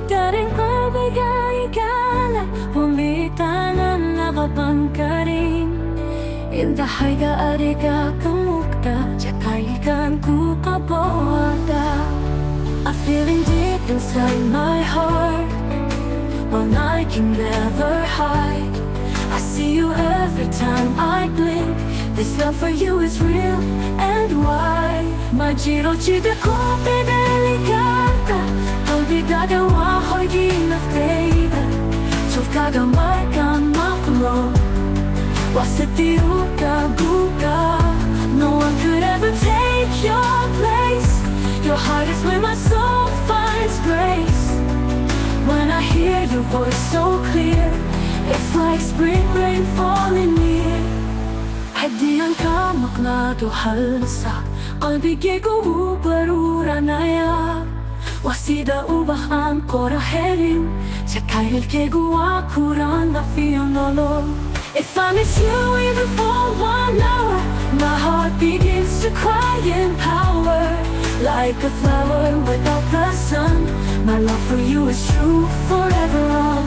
Cusub Dareen qalbigaaga humitanan nakabangkarin indahayga ariga kamukta Jacayl ku kabawada A feeling deep inside my heart One I can never hide I see you every time I blink This love for you is real and wide Majiro chida ko pedelikata qalbigaaga waxaad naftayda Codkaaga markaan maqlo wasadiruka guga No one could ever take your place Your heart is where my soul finds grace When I hear your voice so clear It's like spring rain falling near Hadiyan ka maqnado halsa qalbigaygu wuu baruuranaya Wasida ubahan korahelin Jacaylkaygu waa kuraan lafiyo nolol If I miss you even for 1 hour My heart begins to cry in power Like a flower without the sun My love for you is true forever on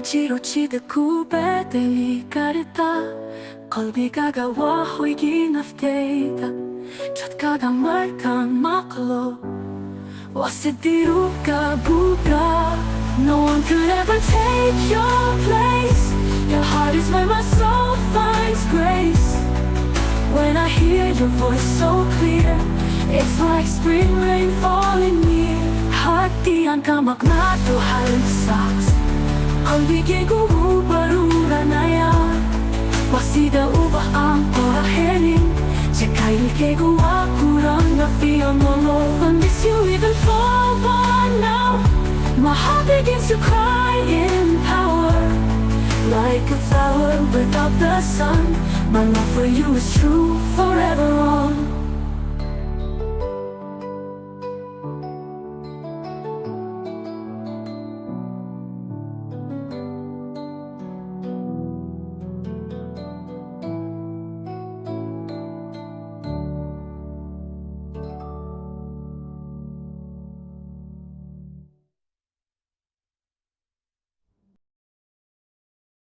Majiro chida ku bedelikata qalbigaaga waxaad naftayda Codkaaga markaan maqlo wasadiruka buga No one could ever take your place Your heart is where my soul finds grace When I hear your voice so clear It's like spring rain falling near Hadiyan ka maqnado halsa qalbigaygu wuu baruuranaya Wasida ubahan korahelin Jacaylkaygu waa kuraan lafiyo nolol I miss you even for 1 hour My heart begins to cry in power Like a flower without the sun My love for you is true forever on